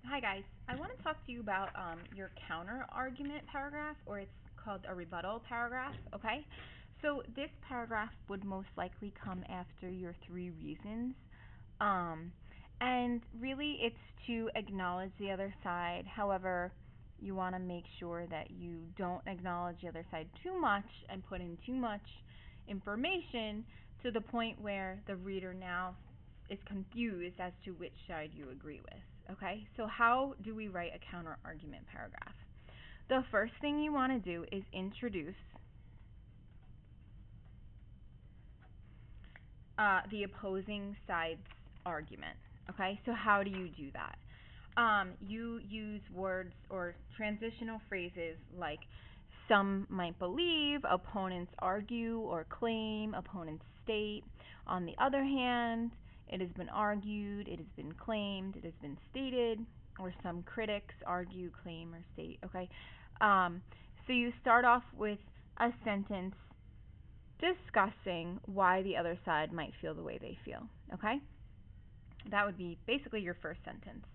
Hi guys, I want to talk to you about your counter argument paragraph, or it's called a rebuttal paragraph, okay? So this paragraph would most likely come after your three reasons. Um, and really it's to acknowledge the other side. However, you want to make sure that you don't acknowledge the other side too much and put in too much information to the point where the reader now is confused as to which side you agree with. Okay, so how do we write a counter argument paragraph? The first thing you want to do is introduce the opposing side's argument. Okay, so how do you do that? You use words or transitional phrases like some might believe, opponents argue or claim, opponents state. On the other hand, it has been argued, it has been claimed, it has been stated, or some critics argue, claim, or state. Okay, so you start off with a sentence discussing why the other side might feel the way they feel. Okay, that would be basically your first sentence.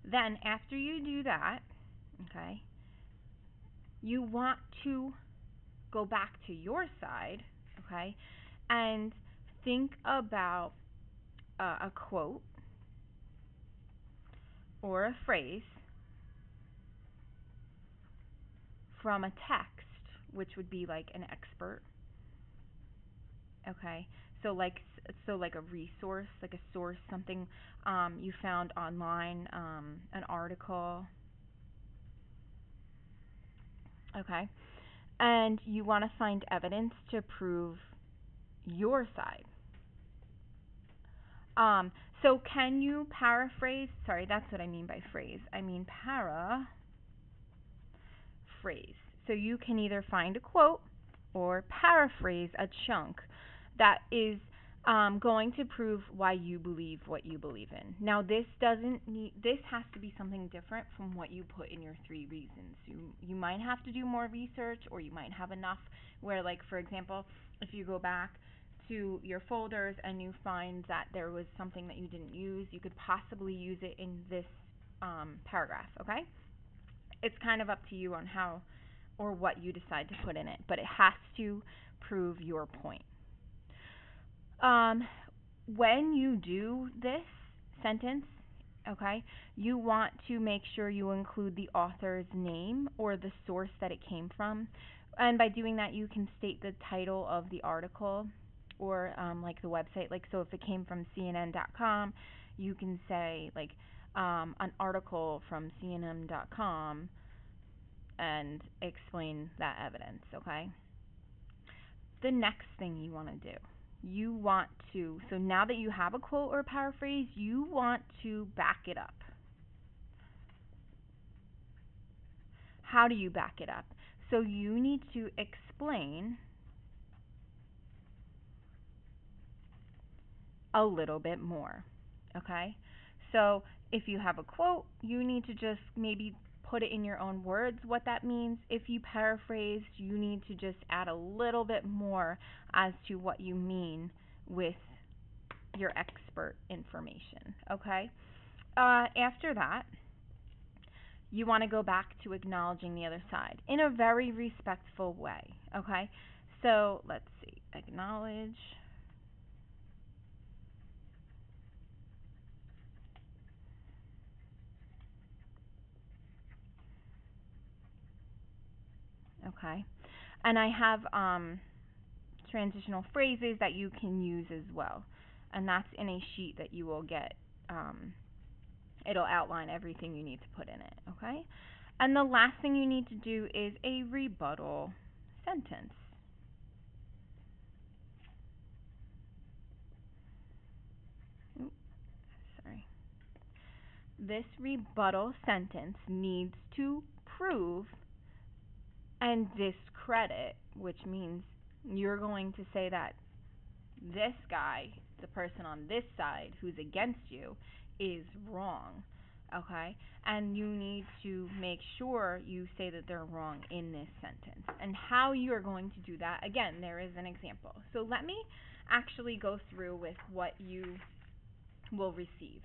Then, after you do that, okay, you want to go back to your side, okay, and think about a quote or a phrase from a text, which would be like an expert, okay. So like a resource, like a source, something you found online, an article, okay. And you want to find evidence to prove your side. So can you paraphrase? Sorry, that's what I mean by phrase. I mean paraphrase. So you can either find a quote or paraphrase a chunk that is going to prove why you believe what you believe in. Now, this has to be something different from what you put in your three reasons. You might have to do more research, or you might have enough where, like, for example, if you go back to your folders and you find that there was something that you didn't use, you could possibly use it in this paragraph, okay? It's kind of up to you on how or what you decide to put in it, but it has to prove your point. When you do this sentence, okay, you want to make sure you include the author's name or the source that it came from. And by doing that, you can state the title of the article or like the website. Like, so if it came from CNN.com, you can say like an article from CNN.com and explain that evidence, okay? The next thing you want to do, so now that you have a quote or paraphrase, you want to back it up. How do you back it up? So you need to explain a little bit more, okay? So if you have a quote, you need to just maybe put it in your own words what that means. If you paraphrase, you need to just add a little bit more as to what you mean with your expert information, okay? After that, you want to go back to acknowledging the other side in a very respectful way, okay? So let's see, acknowledge. Okay, and I have transitional phrases that you can use as well, and that's in a sheet that you will get. It'll outline everything you need to put in it, okay? And the last thing you need to do is a rebuttal sentence. Oops, sorry. This rebuttal sentence needs to prove and discredit, which means you're going to say that this guy, the person on this side who's against you, is wrong, okay? And you need to make sure you say that they're wrong in this sentence. And how you are going to do that, again, there is an example. So let me actually go through with what you will receive.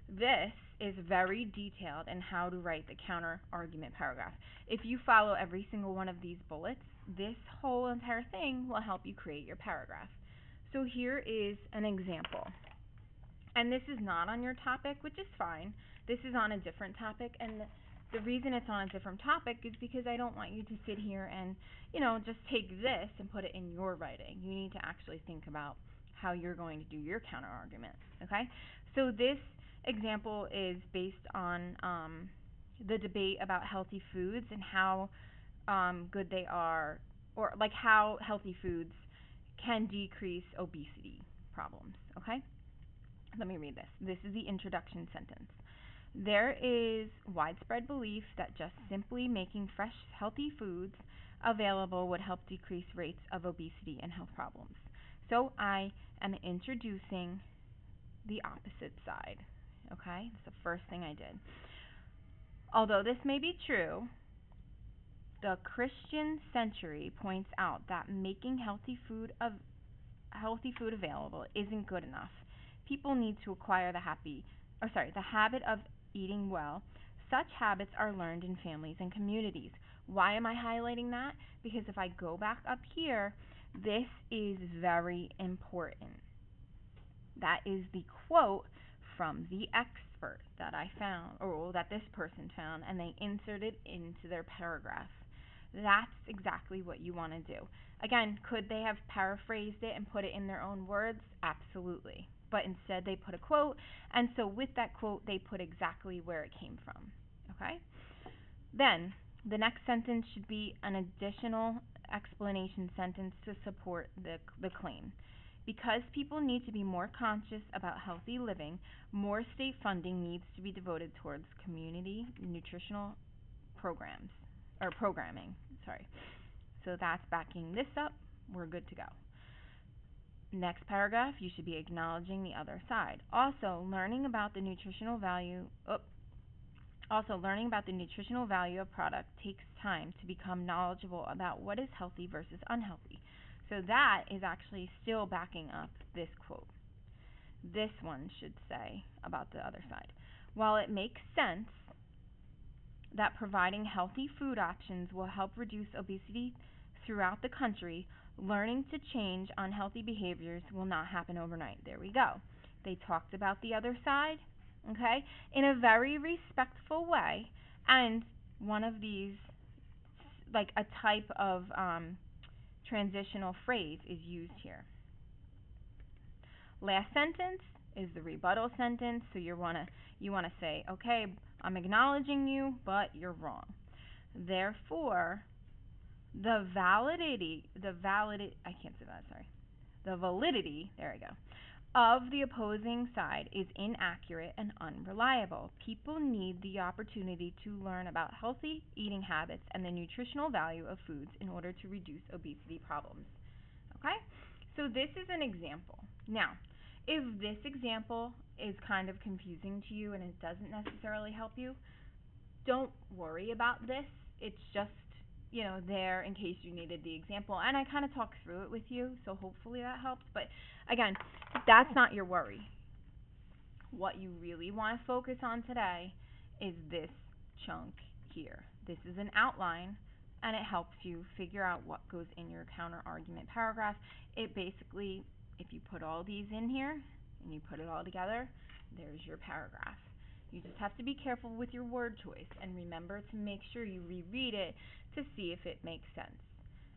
This is very detailed in how to write the counter argument paragraph. If you follow every single one of these bullets, this whole entire thing will help you create your paragraph. So here is an example. And this is not on your topic, which is fine. This is on a different topic, and the reason it's on a different topic is because I don't want you to sit here and, just take this and put it in your writing. You need to actually think about how you're going to do your counter argument, okay? So this example is based on the debate about healthy foods and how good they are, or like how healthy foods can decrease obesity problems, okay? Let me read this. This is the introduction sentence. There is widespread belief that just simply making fresh, healthy foods available would help decrease rates of obesity and health problems. So I am introducing the opposite side. Okay? That's the first thing I did. Although this may be true, the Christian Century points out that making healthy food available isn't good enough. People need to acquire the habit of eating well. Such habits are learned in families and communities. Why am I highlighting that? Because if I go back up here, this is very important. That is the quote from the expert that I found, or that this person found, and they inserted into their paragraph. That's exactly what you want to do. Again, could they have paraphrased it and put it in their own words? Absolutely. But instead they put a quote, and so with that quote they put exactly where it came from. Okay? Then, the next sentence should be an additional explanation sentence to support the claim. Because people need to be more conscious about healthy living, more state funding needs to be devoted towards community nutritional programming. So that's backing this up. We're good to go. Next paragraph, you should be acknowledging the other side. Also, learning about the nutritional value of product takes time to become knowledgeable about what is healthy versus unhealthy. So that is actually still backing up this quote. This one should say about the other side. While it makes sense that providing healthy food options will help reduce obesity throughout the country, learning to change unhealthy behaviors will not happen overnight. There we go. They talked about the other side, okay, in a very respectful way, and one of these, like a type of transitional phrase, is used here. Last sentence is the rebuttal sentence, so you want to say, okay, I'm acknowledging you, but you're wrong. Therefore, the validity, there we go, of the opposing side is inaccurate and unreliable. People need the opportunity to learn about healthy eating habits and the nutritional value of foods in order to reduce obesity problems. Okay? So this is an example. Now, if this example is kind of confusing to you and it doesn't necessarily help you, don't worry about this. It's just, there in case you needed the example. And I kind of talked through it with you, so hopefully that helps. But again, that's not your worry. What you really want to focus on today is this chunk here. This is an outline, and it helps you figure out what goes in your counter argument paragraph. It basically, if you put all these in here and you put it all together, there's your paragraph. You just have to be careful with your word choice and remember to make sure you reread it to see if it makes sense.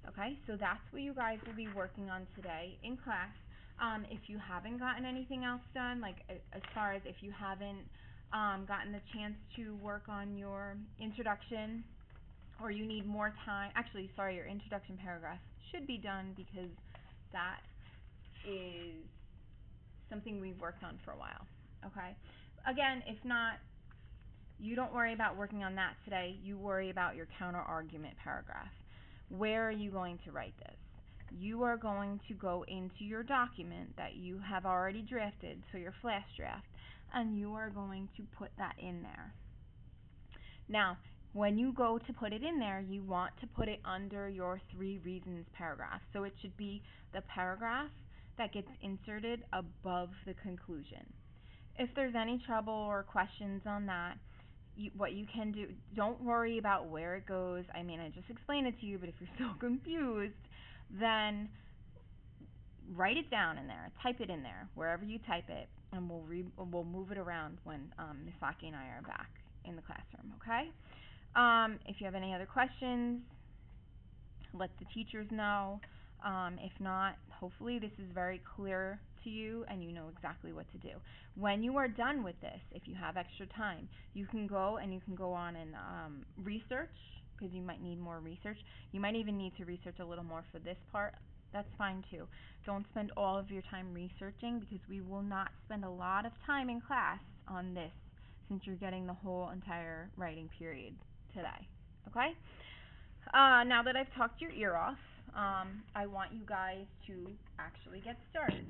Okay, so that's what you guys will be working on today in class. If you haven't gotten anything else done, like as far as if you haven't gotten the chance to work on your introduction, or you need more time, your introduction paragraph should be done because that is something we've worked on for a while. Okay? Again, if not, you don't worry about working on that today. You worry about your counter argument paragraph. Where are you going to write this? You are going to go into your document that you have already drafted, so your flash draft, and you are going to put that in there. Now, when you go to put it in there, you want to put it under your 3 reasons paragraph. So it should be the paragraph that gets inserted above the conclusion. If there's any trouble or questions on that, what you can do, don't worry about where it goes. I mean, I just explained it to you, but if you're still confused, then write it down in there, type it in there, wherever you type it, and we'll move it around when Miss Saki and I are back in the classroom, okay? If you have any other questions, let the teachers know. If not, hopefully this is very clear to you and you know exactly what to do. When you are done with this, if you have extra time, you can go on and research, because you might need more research. You might even need to research a little more for this part. That's fine too. Don't spend all of your time researching, because we will not spend a lot of time in class on this, since you're getting the whole entire writing period today. Okay? Now that I've talked your ear off, I want you guys to actually get started.